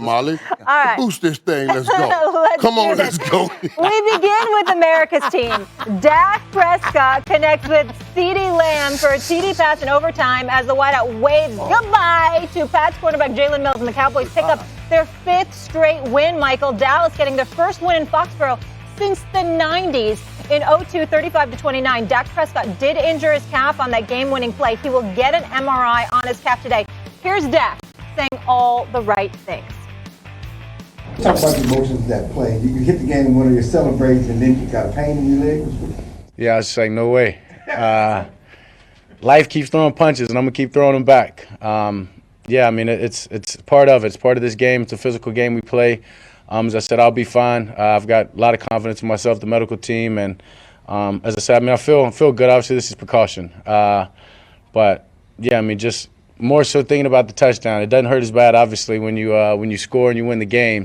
Molly. All right. Boost this thing. Let's go. Come on, let's go. We begin with America's team. Dak Prescott connects with CeeDee Lamb for a TD pass in overtime as the wideout waves goodbye to Pats quarterback Jalen Mills, and the Cowboys pick up their 5th straight win, Michael. Dallas getting their first win in Foxborough since the 90s. In 0-2, 35-29, Dak Prescott did injure his calf on that game-winning play. He will get an MRI on his calf today. Here's Dak saying all the right things. Talk about the emotions of that play. You hit the game winner, you're celebrating, and then you got a pain in your leg. Yeah, I was like, no way. Life keeps throwing punches, and I'm gonna keep throwing them back. Yeah, I mean, it's part of it. It's part of this game. It's a physical game we play. As I said, I'll be fine. I've got a lot of confidence in myself, the medical team, and as I said, I mean, I feel good. Obviously, this is precaution, but yeah, I mean, just more so thinking about the touchdown. It doesn't hurt as bad, obviously, when you score and you win the game.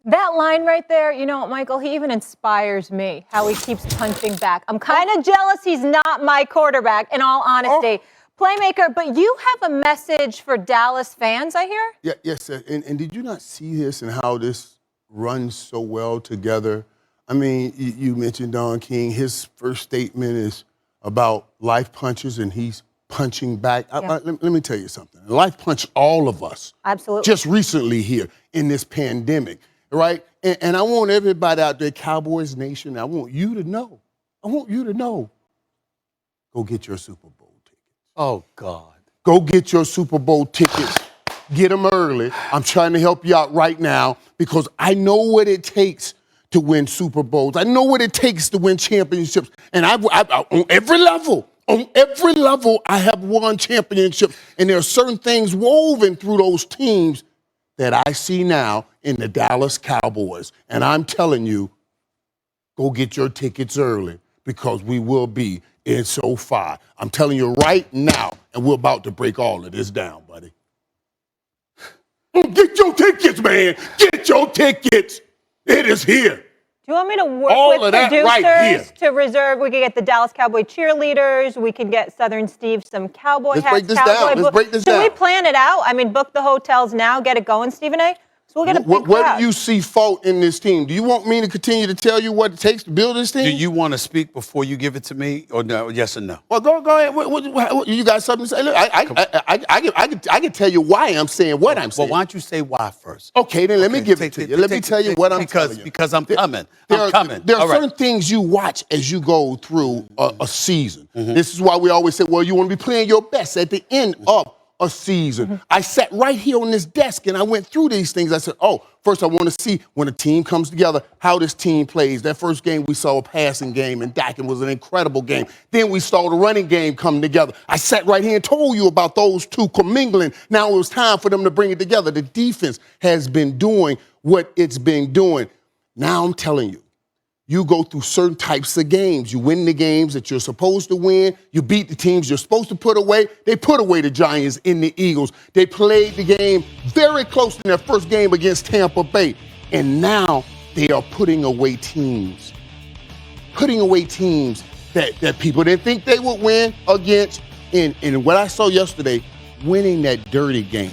That line right there, you know, Michael, he even inspires me, how he keeps punching back. I'm kind of jealous he's not my quarterback, in all honesty. Playmaker, but you have a message for Dallas fans, I hear? Yeah, yes, sir. And did you not see this and how this runs so well together? I mean, you mentioned Don King. His first statement is about life punches, and he's punching back. Yeah. Let me tell you something. Life punched all of us. Absolutely. Just recently here in this pandemic, right? And I want everybody out there, Cowboys Nation, I want you to know, go get your Super Bowl. Oh, God. Go get your Super Bowl tickets. Get them early. I'm trying to help you out right now because I know what it takes to win Super Bowls. I know what it takes to win championships. And I on every level, I have won championships. And there are certain things woven through those teams that I see now in the Dallas Cowboys. And I'm telling you, go get your tickets early because we will be in SoFi. I'm telling you right now, and we're about to break all of this down, buddy. Get your tickets, man. Get your tickets. It is here. Do you want me to work all with of that producers right to reserve? We could get the Dallas Cowboy cheerleaders. We could get Southern Steve some cowboy Let's hats. break this down. Let's break this down. Should we plan it out? I mean, book the hotels now, get it going, Stephen A.? So we'll get a big Where crowd. do you see fault in this team? Do you want me to continue to tell you what it takes to build this team? Do you want to speak before you give it to me, or no? Yes or no? Well, go ahead. What, you got something to say? Look, I can tell you why I'm saying what I'm saying. Well, why don't you say why first? Okay, then let me give it to you. Let me tell you what I'm telling you. Because I'm coming. There are certain things you watch as you go through a season. This is why we always say, well, you want to be playing your best at the end of a season. I sat right here on this desk and I went through these things. I said, first I want to see when a team comes together, how this team plays. That first game we saw a passing game and Dak, was an incredible game. Then we saw the running game come together. I sat right here and told you about those two commingling. Now it was time for them to bring it together. The defense has been doing what it's been doing. Now I'm telling you, you go through certain types of games. You win the games that you're supposed to win. You beat the teams you're supposed to put away. They put away the Giants and the Eagles. They played the game very close in their first game against Tampa Bay. And now they are putting away teams that people didn't think they would win against. And what I saw yesterday, winning that dirty game.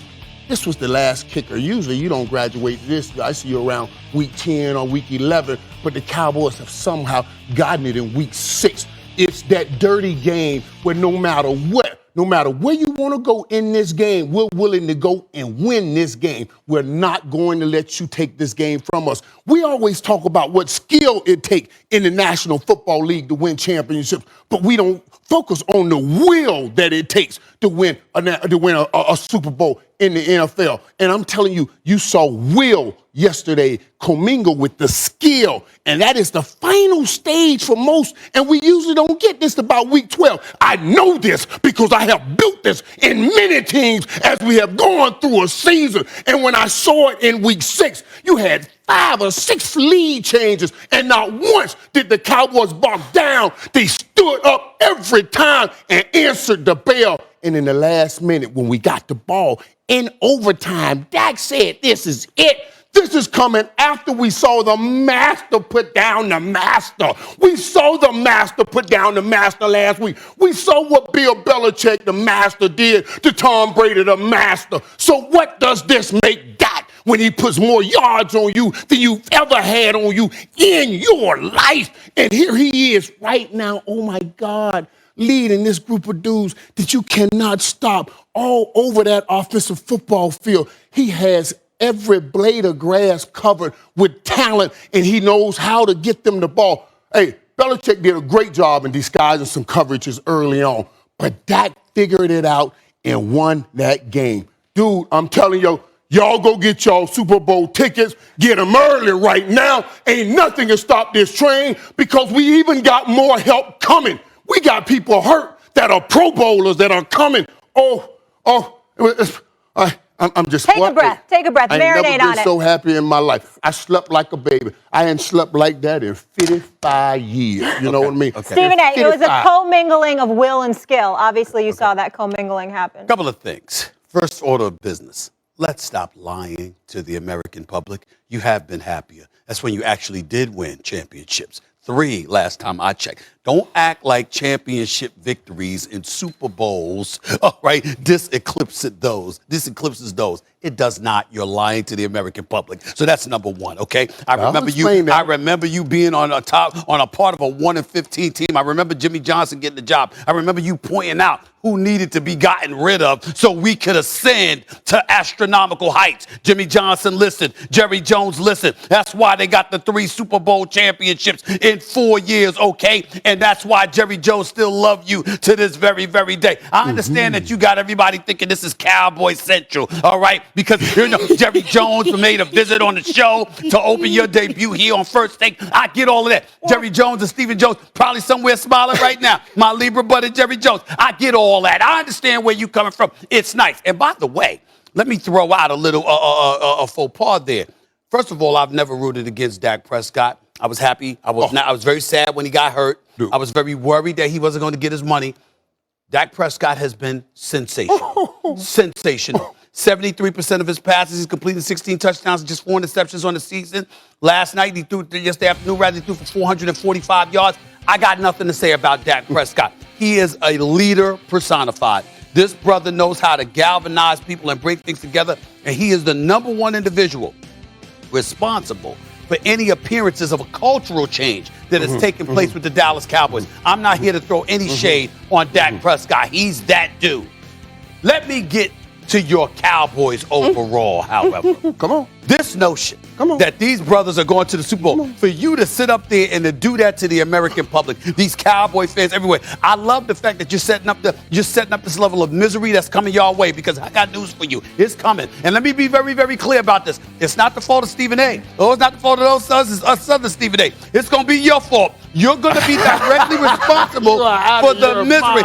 This was the last kicker. Usually you don't graduate this. I see you around week 10 or week 11, but the Cowboys have somehow gotten it in week 6. It's that dirty game where no matter where you want to go in this game, we're willing to go and win this game. We're not going to let you take this game from us. We always talk about what skill it takes in the National Football League to win championships, but we don't focus on the will that it takes to win a Super Bowl in the NFL. And I'm telling you, you saw will yesterday commingle with the skill. And that is the final stage for most. And we usually don't get this about week 12. I know this because I have built this in many teams as we have gone through a season. And when I saw it in week 6, you had 5 or 6 lead changes. And not once did the Cowboys bog down. They stood up every time and answered the bell. And in the last minute, when we got the ball in overtime, Dak said, this is it. This is coming after we saw the master put down the master. We saw the master put down the master last week. We saw what Bill Belichick, the master, did to Tom Brady, the master. So what does this make Dak when he puts more yards on you than you've ever had on you in your life? And here he is right now, oh my God, leading this group of dudes that you cannot stop all over that offensive football field. He has every blade of grass covered with talent, and he knows how to get them the ball. Hey, Belichick did a great job in disguising some coverages early on, but Dak figured it out and won that game. Dude, I'm telling you, y'all go get y'all Super Bowl tickets. Get them early right now. Ain't nothing to stop this train because we even got more help coming. We got people hurt that are Pro Bowlers that are coming. I'm just take a breath. Take a breath. I Marinate ain't never on been it. so happy in my life. I slept like a baby. I ain't slept like that in 55 years. You know what I mean? Okay. Stephen A., it was a 55. commingling of will and skill. Obviously, you saw that commingling happen. Couple of things. First order of business. Let's stop lying to the American public. You have been happier. That's when you actually did win championships. 3 last time I checked. Don't act like championship victories in Super Bowls, all right, this eclipses those. It does not. You're lying to the American public. So that's number one, okay? I remember you being on a part of a 1-15 team. I remember Jimmy Johnson getting the job. I remember you pointing out who needed to be gotten rid of so we could ascend to astronomical heights. Jimmy Johnson listed, Jerry Jones listed. That's why they got the 3 Super Bowl championships in 4 years, okay? And that's why Jerry Jones still loves you to this very, very day. I understand that you got everybody thinking this is Cowboy Central, all right? Because Jerry Jones made a visit on the show to open your debut here on First Take. I get all of that. Jerry Jones and Stephen Jones probably somewhere smiling right now. My Libra buddy Jerry Jones. I get all that. I understand where you're coming from. It's nice. And by the way, let me throw out a little a faux pas there. First of all, I've never rooted against Dak Prescott. I was happy. I was very sad when he got hurt. Dude. I was very worried that he wasn't going to get his money. Dak Prescott has been sensational. Sensational. 73% of his passes, he's completed 16 touchdowns and just 4 interceptions on the season. Last night, yesterday afternoon, he threw for 445 yards. I got nothing to say about Dak Prescott. He is a leader personified. This brother knows how to galvanize people and bring things together, and he is the number one individual responsible for any appearances of a cultural change that has taken place with the Dallas Cowboys. I'm not here to throw any shade on Dak Prescott. He's that dude. Let me get to your Cowboys overall, however. Come on. This notion that these brothers are going to the Super Bowl, for you to sit up there and to do that to the American public, these Cowboy fans everywhere, I love the fact that you're setting up this level of misery that's coming your way, because I got news for you. It's coming. And let me be very, very clear about this. It's not the fault of Stephen A. Oh, it's not the fault of those sons. It's us other Stephen A. It's going to be your fault. You're going to be directly responsible for the misery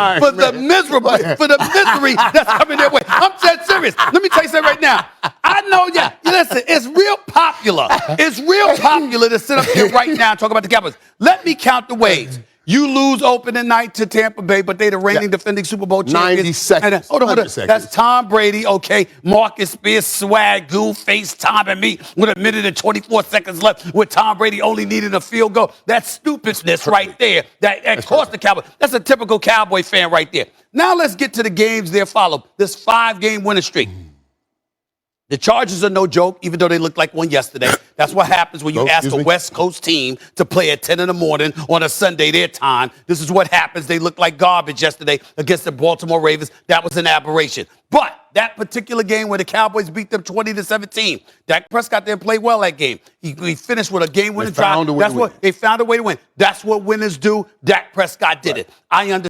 that's coming their way. I'm dead serious. Let me tell you something right now. I know listen, it's real popular. It's real popular to sit up here right now and talk about the Cowboys. Let me count the ways. You lose opening night to Tampa Bay, but they're the reigning defending Super Bowl champions. 90 seconds. Hold on. 100 seconds. That's Tom Brady, okay? Marcus Spears, swag, goo, FaceTime and me with 1 minute and 24 seconds left with Tom Brady only needing a field goal. That's stupidness right there. That cost the Cowboys. That's a typical Cowboy fan right there. Now let's get to the games there follow. This 5-game winning streak. The Chargers are no joke, even though they looked like one yesterday. That's what happens when you ask a West Coast team to play at 10 in the morning on a Sunday, their time. This is what happens. They looked like garbage yesterday against the Baltimore Ravens. That was an aberration. But that particular game where the Cowboys beat them 20-17, Dak Prescott didn't play well that game. He finished with a game-winning drive. They found a way to win. That's what winners do. Dak Prescott did it. I understand.